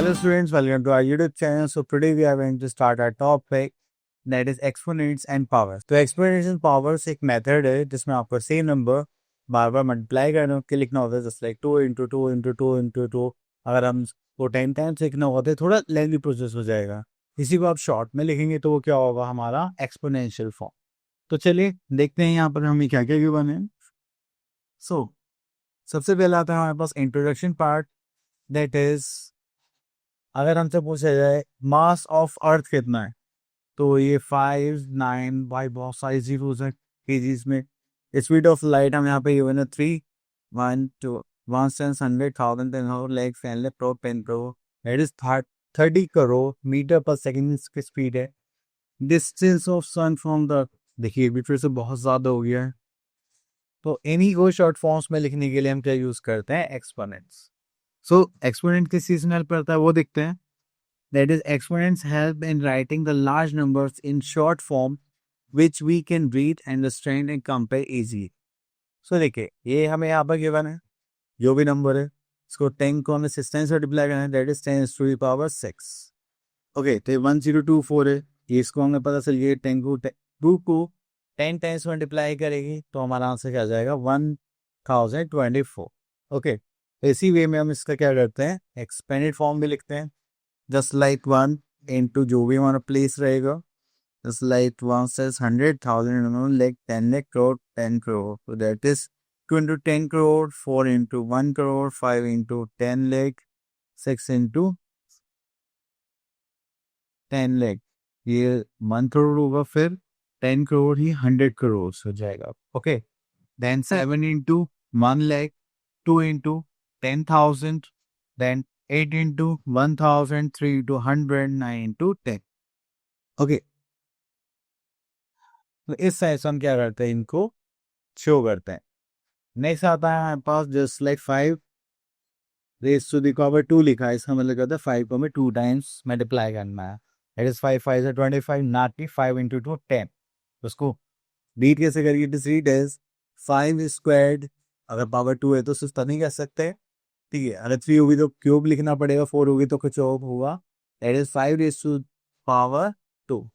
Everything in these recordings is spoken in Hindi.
Hello students, welcome to our YouTube channel. So today we are going to start our topic that is exponents and powers. तो exponents and powers एक मेथड है जिसमें आपको सेम नंबर बार बार मल्टीप्लाई करने के लिखना होता है, just like 2 into two into two into two. अगर हम को 10 टाइम्स लिखना होता है थोड़ा लेंथी प्रोसेस हो जाएगा। इसी को आप शॉर्ट में लिखेंगे तो वो क्या होगा, हमारा एक्सपोनेंशियल फॉर्म। तो चलिए देखते हैं यहाँ पर हमें क्या क्या गिवन है। सो सबसे पहले आता है हमारे पास इंट्रोडक्शन पार्ट, दैट इज अगर हमसे पूछा जाए मास ऑफ अर्थ कितना है तो ये 5 9 भाई बहुत सारी जीरोस है केजीज में। स्पीड ऑफ लाइट हम यहाँ पे गिवन है 3 1 2 1 सेंस 100,000 10 lakh 10 lakh crore 10 crore, that is 30 crore metre per second की स्पीड है। Distance of sun from the, देखिए भी फिर से बहुत ज़्यादा हो गया है। तो इन्हीं को शॉर्ट फॉर्म्स में लिखने के लिए हम क्या यूज़ करते हैं, एक्सपोनेंट्स। सो एक्सपोनेंट किस चीज़ में हेल्प करता है वो देखते हैं। That is, exponents help in writing the large numbers in short form, which we can read, understand and compare easily. So देखिए ये हमें यहाँ पर गिवन है, जो भी नंबर है इसको 10 को हमें 6 टाइम्स मल्टीप्लाई करना है, that is 10 to the power 6। Okay, तो 1024 है, ये इसको हमें पता चल गया 2 को 10 टाइम्स मल्टीप्लाई करेगी तो हमारा आंसर क्या आ जाएगा 1024। ओके, इसी वे में हम इसका क्या करते हैं, एक्सपेंडेड फॉर्म भी लिखते हैं, जस्ट लाइक 1 इंटू जो भी हमारा प्लेस रहेगा, just like 1 says 100,000 like 10 lakh crore 10 crore, तो that is 2 into 10 crore, 4 into 1 crore, 5 into 10 lakh, 6 into 10 lakh, ये 1 करोड़ होगा, फिर 10 करोड़ ही 100 करोड़ हो जाएगा। Okay, then 7 into 1 lakh, 2 into 10,000, then 8 into 1000, 3 into 100, 9 into 10। Okay, तो इस साइज हम क्या करते हैं, इनको शो करते हैं। नेक्स्ट आता है हमारे पास just like 5 raise to the power 2 लिखा है, इसका मतलब कहता है 5 को हमें 2 टाइम्स मल्टीप्लाई करना है, इट इज 5 5 से 25, नॉट की 5 इंटू 2 10। उसको रीड कैसे करिए, it is read as 5 squared, अगर पावर 2 है तो सिर्फ नहीं कह सकते, ठीक है। अगर 3 होगी तो क्यूब लिखना पड़ेगा, 4 होगी तो कुछ और होगा, that is 5 raise to power 2,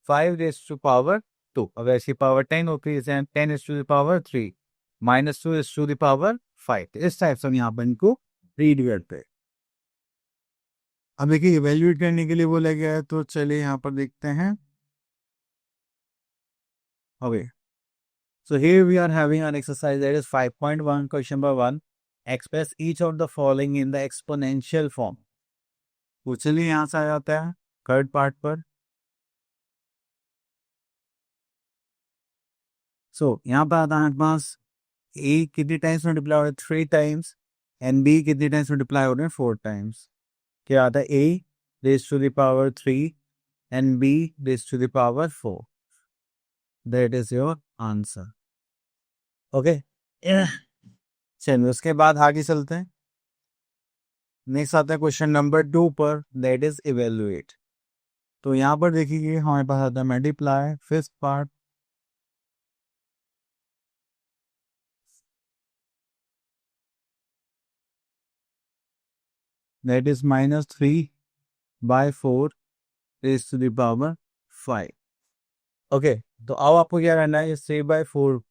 5 raise to power 2। अगर इसकी पावर 10 होती है 10 is to the power 3 minus 2 is to the power 5। इस टाइप से हम यहाँ पर इनको रीड करते हैं। अब देखिए इवेल्युएट करने के लिए बोला गया है, तो चलिए यहाँ पर देखते हैं। Okay, so here we are having an exercise that is 5.1, question number 1, express each of the following in the exponential form। तो चलिए यहाँ से आ जाता है थर्ड पार्ट पर। सो यहाँ पर आता है हमारे पास ए कितनी टाइम्स मल्टीप्लाई हो रहा है, 3 टाइम्स, एंड बी कितनी टाइम्स मल्टीप्लाई हो रहे हैं, 4 टाइम्स। क्या आता है, A raise to the power 3 and B raise to the power 4, that is your answer. Okay, चलिए उसके बाद आगे चलते हैं। नेक्स्ट आता है क्वेश्चन नंबर 2 पर, दैट इज इवेल्युएट। तो यहाँ पर देखिए हमारे पास आता है multiply, fifth part, that is -3/4 raise to the power 5। Okay, तो अब आपको क्या करना है, 3/4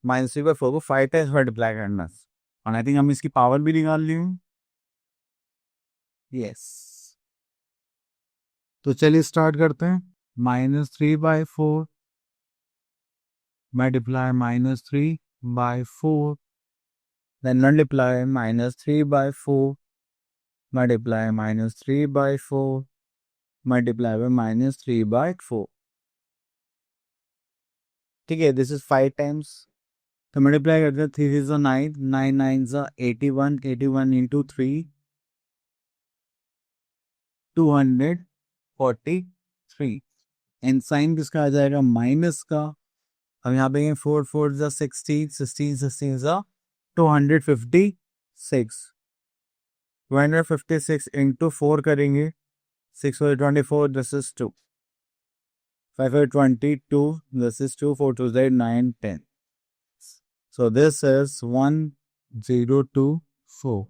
-3/4 को 5 टाइम्स मल्टीप्लाई करना है, और आई थिंक हम इसकी पावर भी निकाल ली। यस, तो चलिए स्टार्ट करते हैं। -3/4 multiply -3/4, then multiply -3/4 multiply -3/4 multiply by -3/4। ठीक है, दिस इज 5 टाइम्स, तो मल्टीप्लाई करते हैं, 3 is 9, 9 9 is 81, 81 into 3 243, and sign किसका आ जाएगा, माइनस का। अब यहाँ पे 4 4 इज 16, 16 16 इज 256, 256 इंटू 4 करेंगे, 6 for 24, this is 2, 5 for 22, this is 2, 4 2 is 9 10, so this is 1024।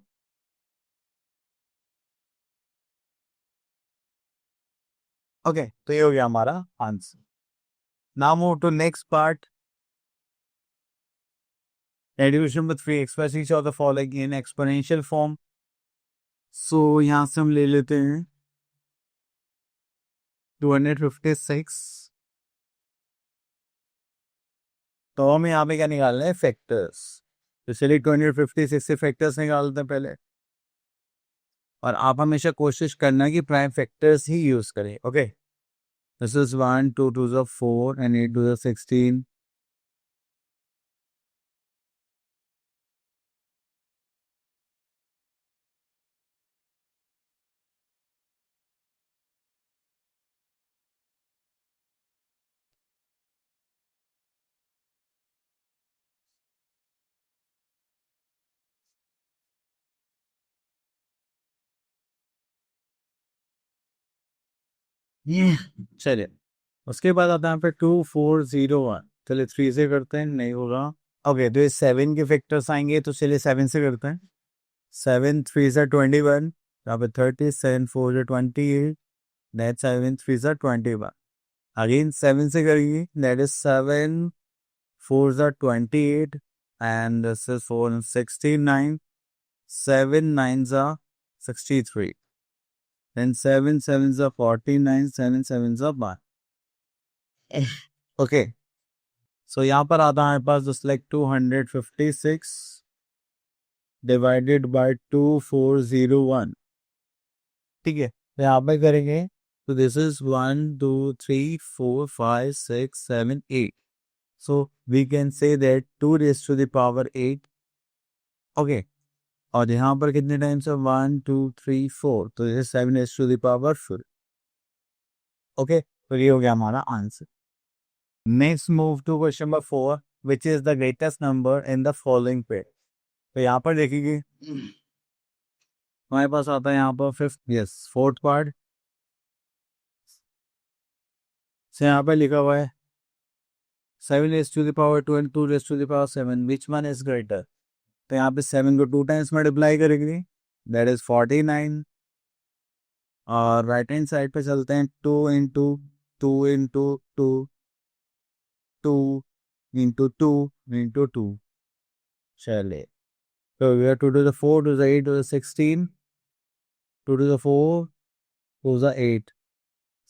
Okay, तो ये हो गया हमारा answer. Now move to next part. Addition with 3 express each of the following in exponential form. So यहाँ से हम ले लेते हैं 256. तो हम यहाँ पे क्या निकाल रहे हैं, फैक्टर्स. तो चलिए 256 से फैक्टर्स निकालते हैं पहले. और आप हमेशा कोशिश करना कि प्राइम फैक्टर्स ही यूज करें. Okay, this is 1 2 2 4 and 8 2 16. चलिए, उसके बाद आता है यहाँ पे 2401. चलिए 3 से करते हैं, नहीं होगा. ओके, तो ये 7 के फैक्टर्स आएंगे, तो चलिए 7 से करते हैं. 7 3 से 21, यहाँ पे 30, 7 4 से 28, दैट 7 3 से 21. अगेन 7 से करेंगे, दैट इज 7 4 से 28, एंड दिस इज 4 69, 7 9 से 63, then 7 7 are 49, 7 7 are 1. Okay, so यहाँ पर आता है हमारे पास just like 256 divided by 2401. ठीक है, तो यहाँ पे करेंगे, तो this is 1 2 3 4 5 6 7 8. So we can say that 2 raised to the power 8. Okay, और यहाँ पर कितने टाइम्स है, 1 2 3 4, तो this is 7 raised to the power 4. Okay, तो ये हो गया हमारा answer. Next move to question number 4, which is the greatest number in the following pair. तो यहाँ पर देखिए हमारे पास आता है यहाँ पर फिफ्थ, यस, फोर्थ पार्ट से यहाँ पर लिखा हुआ है 7 raised to the power 2 and 2 raised to the power 7, which one is greater. तो यहाँ पे 7 को 2 टाइम्स मल्टीप्लाई करेंगे, दैट इज 49. और राइट हैंड साइड पे चलते हैं, 2 इंटू 2 इंटू 2 2 इंटू 2 इंटू 2. चलिए, so we have 2 to the 4 to the 8 to the 16, 2 to the 4 to the 8.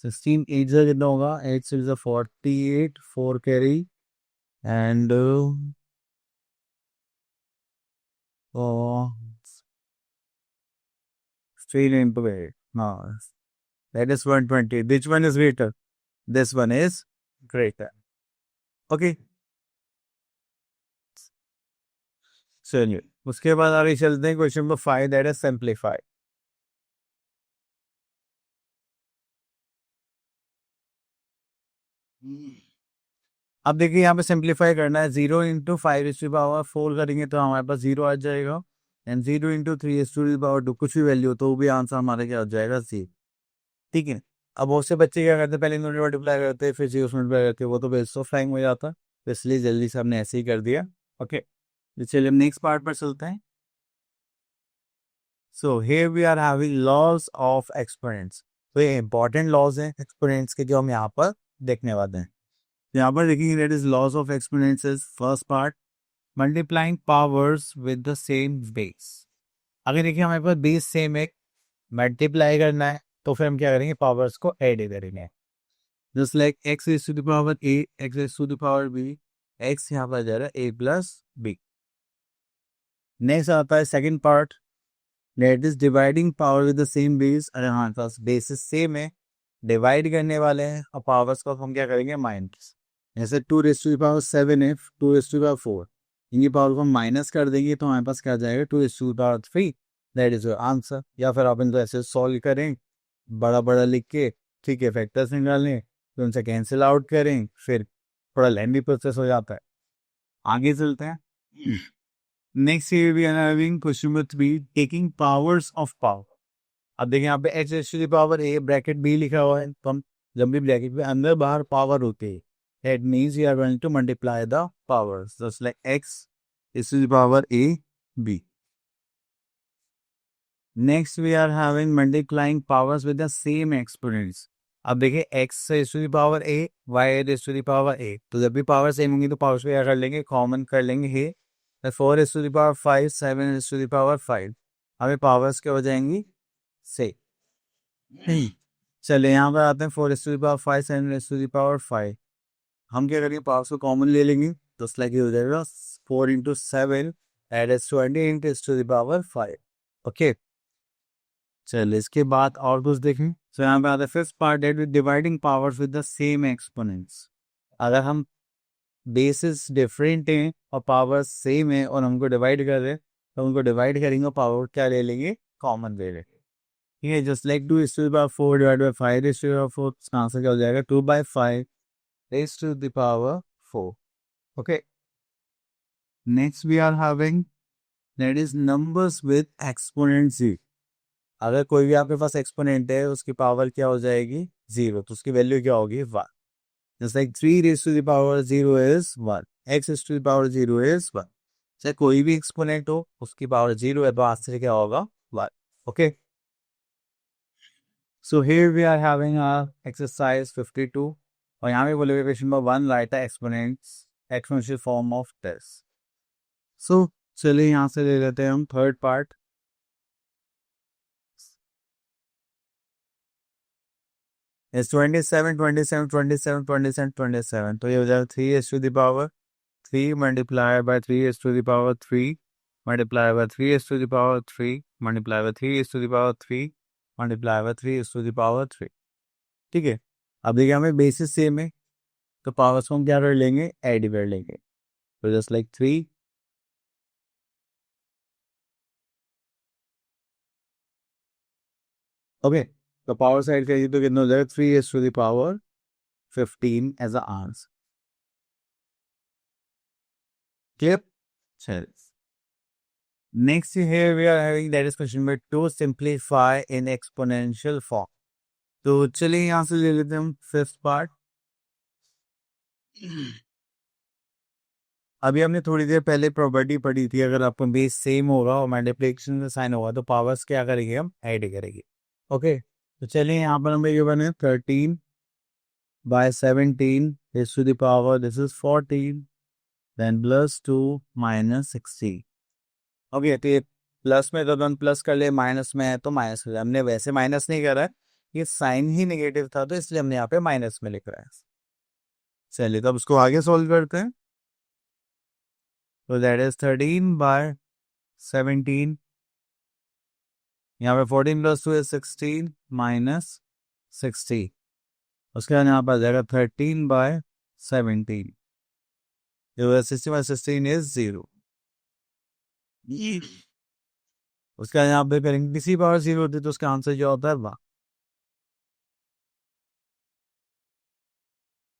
16 8 से कितना होगा, 8 6 is 48, 4 carry, and oh, 3 into 8. No, that is 120. Which one is greater? This one is greater. Okay. चलिए, उसके बाद आगे चलते हैं question number 5, that is simplify. अब देखिए यहाँ पे सिंप्लीफाई करना है. 0 इंटू 5 इस पावर 4 करेंगे तो हमारे पास 0 आ जाएगा, एंड 0 इंटू 3 इस पावर 2 कुछ भी वैल्यू तो वो भी आंसर हमारे क्या हो जाएगा, 0. ठीक है. अब बहुत से बच्चे क्या करते हैं, पहले इन्होंने मल्टीप्लाई करते हैं फिर 0 से मल्टीप्लाई करते हैं, वो तो बेस्ट ऑफ टाइम हो जाता, तो इसलिए जल्दी से हमने ऐसे ही कर दिया. ओके, तो चलिए हम नेक्स्ट पार्ट पर चलते हैं. So here we are having laws of exponents. तो ये इंपॉर्टेंट लॉज हैं एक्सपोनेंट्स के जो हम यहाँ पर देखने वाले हैं. यहाँ पर देखिए, that is laws of exponents is first part, multiplying powers with the same base. अगर देखिए हमारे पास बेस सेम है, मल्टीप्लाई करना है, तो फिर हम क्या करेंगे, पावर्स को ऐड करेंगे. Just like x is to the power a, x is to the power b, x यहाँ पर जा रहा है ए प्लस बी. नेक्स्ट आता है second part, that is dividing power with the same base. अरे हमारे पास बेसिस सेम है, डिवाइड करने वाले हैं, और पावर्स को हम क्या करेंगे, माइनस. जैसे 2 रेज़ टू द पावर 7 है, 2 रेज़ टू द पावर 4, इनकी पावर को हम माइनस कर देंगे तो हमारे पास क्या जाएगा, 2 raise to the power 3. That is your answer. या फिर आप इनको ऐसे सॉल्व करें, बड़ा बड़ा लिख के, ठीक है, फैक्टर्स निकालें, तो उनसे कैंसिल आउट करें, फिर थोड़ा लेंथी प्रोसेस हो जाता है. आगे चलते हैं. Next we are having question number 3, taking powers of power. अब देखिए यहाँ पे x raise to the power a bracket b लिखा हुआ है, तो हम जब भी ब्रैकेट में अंदर बाहर पावर होती है, that means you are going to multiply the powers, just like x is to the power a b. Next we are having multiplying powers with the same exponents. अब देखिए x raise to the power a, y raise to the power a, तो जब भी पावर सेम होंगी तो पावर्स को क्या कर लेंगे, कॉमन कर लेंगे हे। 4 raise to the power 5, 7 raise to the power 5, हमें पावर्स क्या हो जाएंगी से। चलिए यहाँ पर आते हैं 4 raise to the power 5, 7 raise to the power 5, हम क्या करेंगे पावर्स को कॉमन ले लेंगे, तो लाइक हो जाएगा 4 into 7 that is 20 into two the power 5। Okay, चलिए इसके बाद और कुछ देखें। सो यहाँ पे आता है fifth part that with dividing powers with the same exponents. अगर हम बेसिस डिफरेंट हैं और पावर्स सेम है और हमको डिवाइड कर रहे हैं, तो उनको डिवाइड करेंगे और पावर क्या ले लेंगे, कॉमन ले लेंगे। ठीक है, just like 2 is to the power 4 divide by 5 is to the power 4, इसका आंसर क्या हो जाएगा 2/5 raised to the power 4. Okay. Next we are having that is numbers with exponent 0. अगर कोई भी आपके पास एक्सपोनेंट है उसकी पावर क्या हो जाएगी 0, तो उसकी वैल्यू क्या होगी 1। जैसे like 3 raised to the power 0 is 1, x raised to the power 0 is 1। चाहे कोई भी एक्सपोनेंट हो उसकी पावर 0 है तो आंसर क्या होगा 1। Okay, so here we are having exercise 52 और यहाँ पे बोले question number 1 write exponents exponential form of this. So चलिए यहाँ से ले लेते हैं हम थर्ड पार्ट। इज 27 27 27 27 27, तो ये हो जाएगा 3 is to the power 3 multiplied by 3 is to the power 3 multiplied by 3 is to the power 3 multiplied by 3 is to the power 3 multiplied by 3 is to the power 3। ठीक है, अब देखिए हमें बेसिस सेम है तो पावर्स को हम क्या कर लेंगे, ऐड कर लेंगे, तो जस्ट लाइक 3 ओके, तो पावर साइड करिए तो कितना हो जाएगा 3 is to the power 15 as a answer। Clear? चलिए next here we are having that is question number 2 simplify in exponential form। तो चलिए यहाँ से ले लेते हैं हम फिफ्थ पार्ट। अभी हमने थोड़ी देर पहले प्रॉपर्टी पढ़ी थी, अगर आपका बेस सेम होगा और मल्टीप्लिकेशन से साइन होगा तो पावर्स क्या करेंगे, हम ऐड करेंगे। ओके, तो चलिए यहाँ पर हमें ये बने 13 by 17 is to the power this is 14 then plus 2 minus 16। Okay, तो ये प्लस में तो हम प्लस कर ले, माइनस में है तो माइनस कर ले, हमने वैसे माइनस नहीं करा है, ये साइन ही नेगेटिव था तो इसलिए हमने यहाँ पे माइनस में लिख रहा है। चलिए तो अब उसको आगे सोल्व करते हैं। तो दैट इज 13 by 17, यहाँ पे 14 plus 2 is 16 minus 60, उसके बाद यहाँ पर जाएगा 13 by 17, जो 60 by 16 is 0। उसके बाद यहाँ पे करेंगे किसी पावर 0 होती तो उसका आंसर जो होता है 1।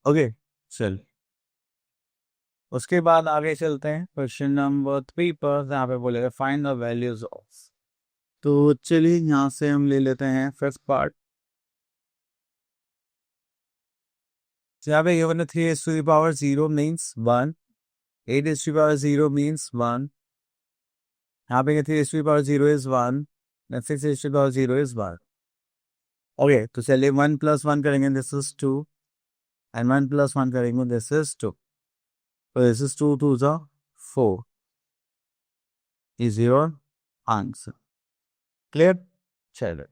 ओके, चल उसके बाद आगे चलते हैं क्वेश्चन नंबर 3 पर, यहाँ पे बोलेगा फाइंड द वैल्यूज ऑफ। तो चलिए यहाँ से हम ले लेते हैं फर्स्ट पार्ट। यहाँ पे given 3 is to the power 0 means 1, 8 is to the power 0 means 1, यहाँ पे 3 is to the power 0 is 1, 6 is to the power 0 is 1। Okay, तो चलिए 1 plus 1 करेंगे दिस इज 2 एंड 1 plus 1 करेंगे दिस इज 2, तो this is 2 2 is 4 is your answer। Clear? चलिए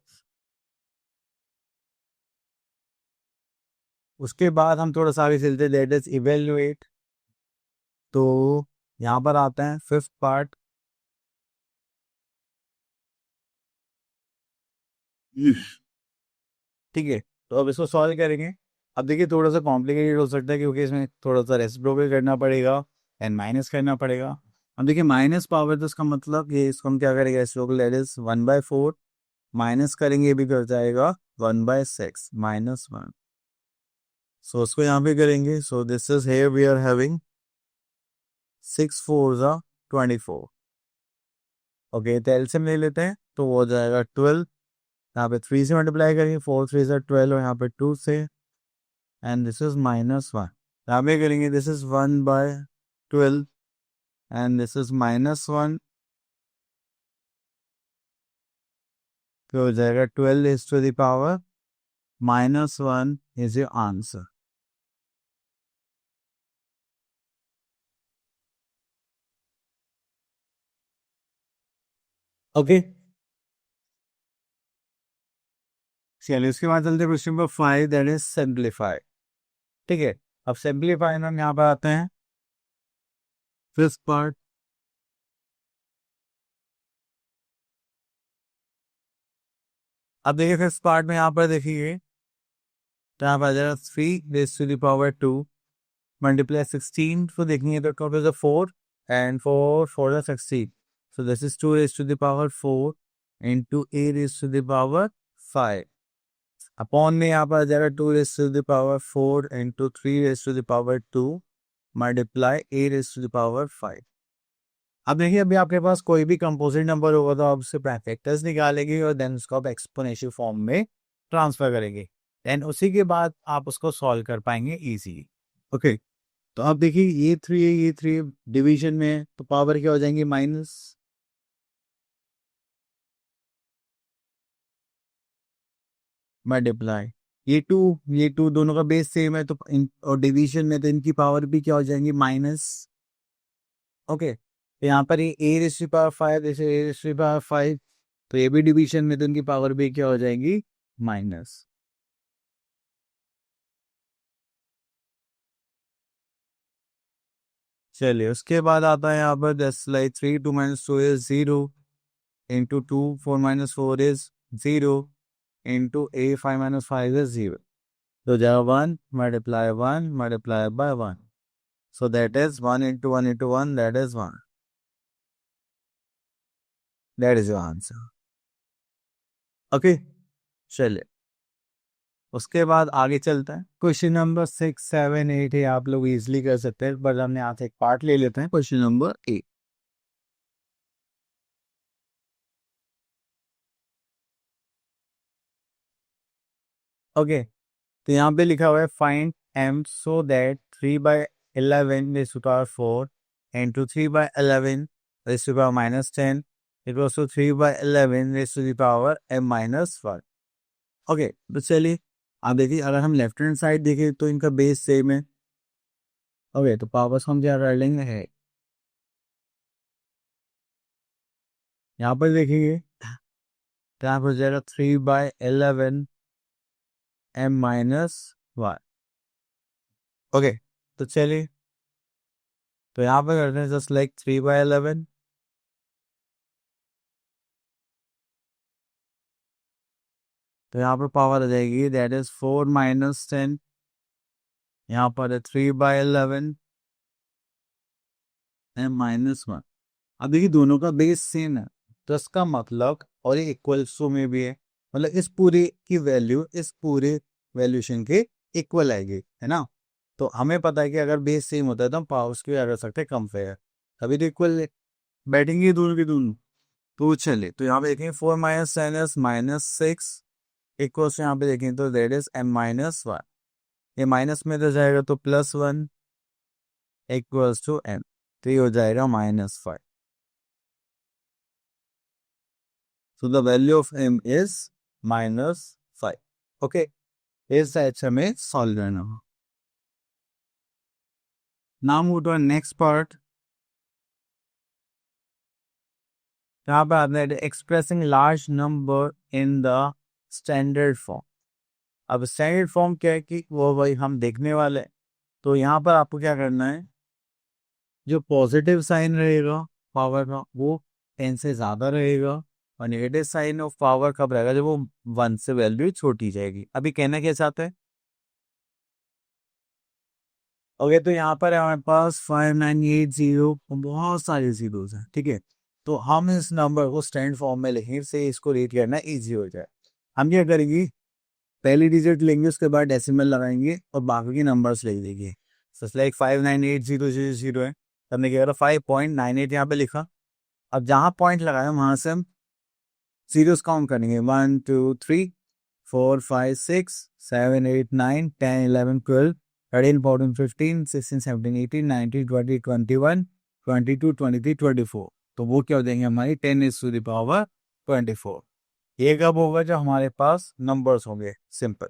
उसके बाद हम थोड़ा सा आगे चलते हैं, दैट इज इवेल्युएट। तो यहाँ पर आता है फिफ्थ पार्ट। ठीक है, तो अब इसको सॉल्व करेंगे। अब देखिए थोड़ा सा कॉम्प्लिकेटेड हो सकता है क्योंकि इसमें थोड़ा सा रेसिप्रोकल करना पड़ेगा एंड माइनस करना पड़ेगा। अब देखिए माइनस पावर तो इसका मतलब ये, इसको हम क्या करेंगे रेसिप्रोकल, दैट इज 1/4 माइनस करेंगे, ये भी कर जाएगा 1/6 -1। सो उसको यहाँ पे करेंगे, so this is here we are having 6 4 24। Okay, तो एलसीएम ले लेते हैं तो वो हो जाएगा 12, यहाँ पे 3 से मल्टीप्लाई करेंगे, 4 3 12 और यहाँ पे 2 से, एंड दिस इज -1। यहाँ पे करेंगे this is 1/12 and this is -1, तो हो जाएगा 12 is to the power -1 is your answer. Okay, चलिए उसके बाद चलते हैं question number 5, that is simplify. ठीक है, अब सिंप्लीफाई हम यहाँ पर आते हैं. फिफ्थ पार्ट, अब देखिए फिफ्थ पार्ट में यहाँ पर देखिए, तो यहाँ पर आ जाएगा 3 raised to the power 2 multiply 16 को देखनी है तो कौन सा 4 and 4 is 16, so this is 2 raised to the power 4 into a raised to the power 5 upon में यहाँ पर आ जाएगा 2 raised to the power 4 into 3 raised to the power 2 multiply a raised to the power 5. अब देखिए, अभी आपके पास कोई भी कंपोजिट नंबर होगा तो आप उससे फैक्टर्स निकालेंगे और देन उसको आप एक्सपोनेंशियल फॉर्म में ट्रांसफर करेंगे, देन उसी के बाद आप उसको सॉल्व कर पाएंगे इजीली. ओके, तो आप देखिए ये 3 है, ये 3 डिवीजन में है, तो पावर क्या हो जाएंगे माइनस. मल्टीप्लाई ये टू दोनों का बेस सेम है तो और डिवीजन में तो इनकी पावर भी क्या हो जाएंगी माइनस. ओके, तो यहाँ पर ये ए रेज़ टू पावर 5, जैसे ए रेज़ टू पावर 5, तो ये भी डिवीजन में तो इनकी पावर भी क्या हो जाएंगी माइनस. चलिए उसके बाद आता है यहाँ पर that's like 3 2 - 2 is 0 into 2 4 - 4 is 0 into a 5 - 5 is 0. So there are 1 multiply 1 multiply by 1. So that is 1 into 1 into 1, that is 1. That is your answer. Okay, चलिए उसके बाद आगे चलता है. क्वेश्चन नंबर 6 7 8 है, आप लोग इजिली कर सकते हैं, पर हमने यहाँ से एक पार्ट ले लेते हैं. Question number 8. ओके, तो यहाँ पे लिखा हुआ है find m so that 3/11 raised to power 4 into 3/11 raised to power -10 equals to 3/11 raised to the power m-1. Okay, तो चलिए आप देखिए, अगर हम लेफ्ट हैंड साइड देखें तो इनका बेस सेम है. ओके, तो पावर्स हम क्या कर लेंगे है, यहाँ पर देखिए तो यहाँ पर जाएगा 3/11 m-1. ओके, तो चलिए तो यहाँ पर करते हैं जस्ट लाइक 3/11, तो यहाँ पर पावर आ जाएगी दैट इज 4 - 10, यहाँ पर है 3/11 m-1. अब देखिए दोनों का बेस सेम है, तो इसका मतलब और ये इक्वल टू में भी है, मतलब इस पूरे की वैल्यू इस पूरे वैल्यूशन के इक्वल आएगी, है ना. तो हमें पता है कि अगर बेस सेम होता है तो हम पावर्स को क्या कर सकते हैं कंपेयर, अभी तो इक्वल बैठेंगे दोनों की दोनों. तो चलिए, तो यहाँ पे देखेंगे 4 - 10 is -6 इक्वल्स, यहाँ पे देखें तो दैट इज m-1. ये माइनस में तो जाएगा तो +1 इक्वल्स टू m, तो ये हो जाएगा -5. So the value of m is -5. Okay, इस टाइप से हमें सॉल्व करना हो. Now move to next part. यहाँ पे आता है expressing large number in the standard form. अब स्टैंडर्ड फॉर्म क्या है कि वो भाई हम देखने वाले हैं, तो यहाँ पर आपको क्या करना है, जो पॉजिटिव साइन रहेगा पावर का वो 10 से ज़्यादा रहेगा, और नेगेटिव साइन ऑफ पावर कब रहेगा जब वो 1 से वैल्यू छोटी जाएगी. अभी कहना क्या चाहते हैं. ओके, तो यहाँ पर हमारे पास 5980 बहुत सारे जीरोस हैं. ठीक है, तो हम इस नंबर को स्टैंड फॉर्म में लिखेंगे, से इसको रीड करना इजी हो जाए. हम क्या करेंगे, पहली डिजिट लेंगे, उसके बाद डेसिमल लगाएंगे और बाकी के नंबर्स लिख देंगे. सच लाइक 598000 है, हमने क्या करा 5.98 यहाँ पे लिखा. अब जहाँ पॉइंट लगाया वहाँ से हम जीरोस काउंट करेंगे, 1 2 3 4 5 6 7 8 9 10 11 12 13 14 15 16 17 18 19 20 21 22 23 24. तो वो क्या हो जाएंगे हमारी 10⁻²⁴. ये कब होगा जब हमारे पास नंबर्स होंगे सिंपल.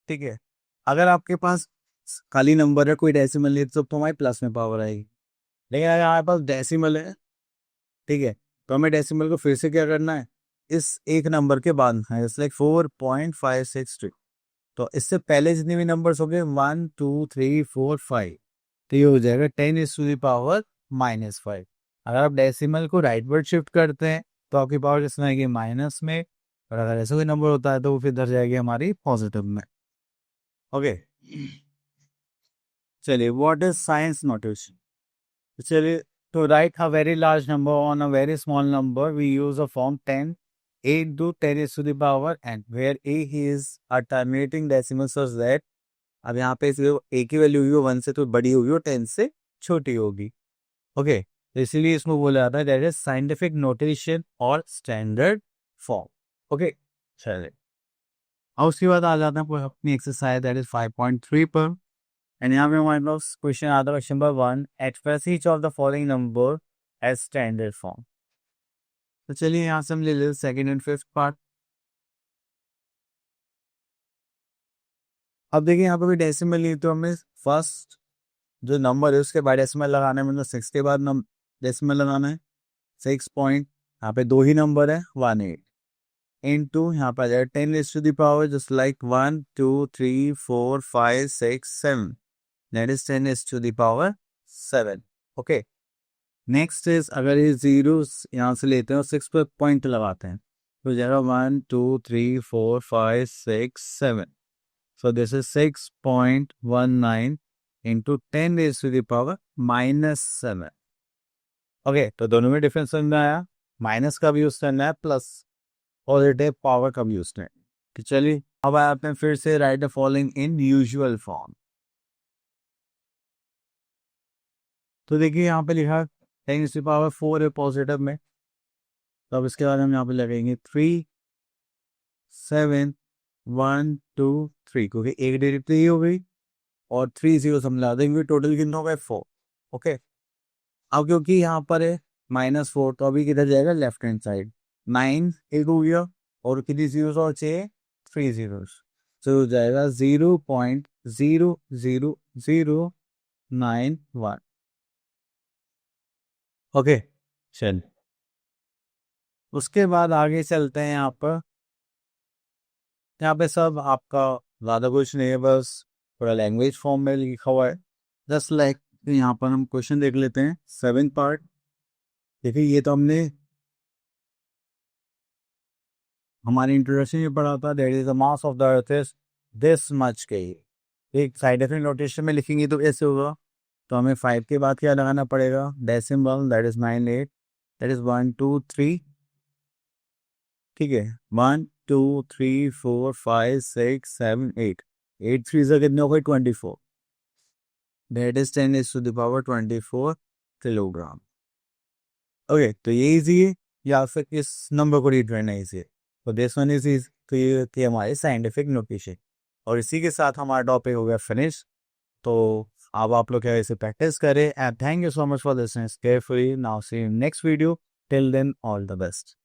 ठीक है। अगर आपके पास खाली नंबर है, कोई डेसिमल नहीं, तो हमारे प्लस में पावर आएगी। लेकिन अगर हमारे पास डेसिमल है, ठीक है, तो हमें डेसिमल को फिर से क्या करना है, इस एक नंबर के बाद है, इट्स लाइक 4.563। तो इससे पहले जितने भी नंबर्स हो गए 1 2 3 4 5, तो ये हो जाएगा 10⁻⁻5। अगर आप डेसिमल को राइट वर्ड शिफ्ट करते हैं तो आपकी पावर किस में आएगी, माइनस में। और अगर ऐसा कोई नंबर होता है तो वो फिर इधर जाएगी हमारी पॉजिटिव में। ओके, चलिए, व्हाट इज साइंस नोटेशन। चलिए, to write a very large number on a very small number, we use a form 10 into 10 is to the power n, where a is a terminating decimal such that, अब यहाँ पे a की वैल्यू हुई हो 1 से तो बड़ी होगी और 10 से छोटी होगी। ओके, तो इसीलिए इसको बोला जाता है दैट इज साइंटिफिक नोटेशन और स्टैंडर्ड फॉर्म। ओके, चलिए, और उसके बाद आ जाते हैं अपनी एक्सरसाइज दैट इज 5.3 पर। एंड यहाँ पे हमारे पास क्वेश्चन आता है, question number 1, express each of the following number as standard form. तो चलिए यहाँ से हम ले लेते सेकंड एंड फिफ्थ पार्ट। अब देखिए यहाँ पे भी डेसिमल नहीं, तो हमें फर्स्ट जो नंबर है उसके बाद डेसिमल लगाना है, मतलब 6 के बाद डेसिमल लगाना है। 6 पॉइंट, यहाँ पे दो ही नंबर है 18 इंटू यहाँ पर आ जाएगा 10 is to the power just like 1 2 3 4 5 6 7, that is 10 is to the power 7। Okay, next is अगर ये जीरो यहाँ से लेते हैं और 6 पर पॉइंट लगाते हैं तो जाएगा 1 2 3 4 5 6 7। So this is 6.19 into 10 is to the power -7। Okay, तो दोनों में डिफरेंस समझ में आया, माइनस का भी यूज करना है, प्लस पॉजिटिव पावर का भी यूज करना है। तो चलिए अब आते हैं फिर से right the following in usual form. तो देखिए यहाँ पे लिखा 10 इज टू द पावर 4 है पॉजिटिव में, तो अब इसके बाद हम यहाँ पे लगेंगे 3 7 1 2 3, क्योंकि एक डिजिट 3 हो गई और 3 जीरो हम ला देंगे, टोटल कितना हो गया 4। ओके, अब क्योंकि यहाँ पर है -4, तो अभी किधर जाएगा, लेफ्ट हैंड साइड। 9 एक हो गया और कितनी जीरो और चाहिए, 3 जीरो, तो हो जाएगा 0.00091। ओके, चल, उसके बाद आगे चलते हैं। यहाँ पे सब आपका ज़्यादा कुछ नहीं है, बस थोड़ा लैंग्वेज फॉर्म में लिखा हुआ है, जस्ट लाइक। यहाँ पर हम क्वेश्चन देख लेते हैं, 7th पार्ट। देखिए ये तो हमने हमारे इंट्रोडक्शन में पढ़ा था, that is the mass of the earth is this much के। एक साइंटिफिक नोटेशन में लिखेंगे तो ऐसे होगा, तो हमें 5 के बाद क्या लगाना पड़ेगा, decimal, that is 98, that is 1 2 3, ठीक है, 1 2 3 4 5 6 7 8, 8 3 से कितने हो गए 24, that is 10 is to the power 24 kilogram. Okay, तो ये इजी है, या फिर इस नंबर को रीड करना इजी है, तो दिस वन इज इजी। तो ये थी हमारी साइंटिफिक नोटेशन, और इसी के साथ हमारा टॉपिक हो गया फिनिश। तो अब आप लोग क्या इसे प्रैक्टिस करें, and thank you so much for listening carefully. Now see you next video, till then all the best.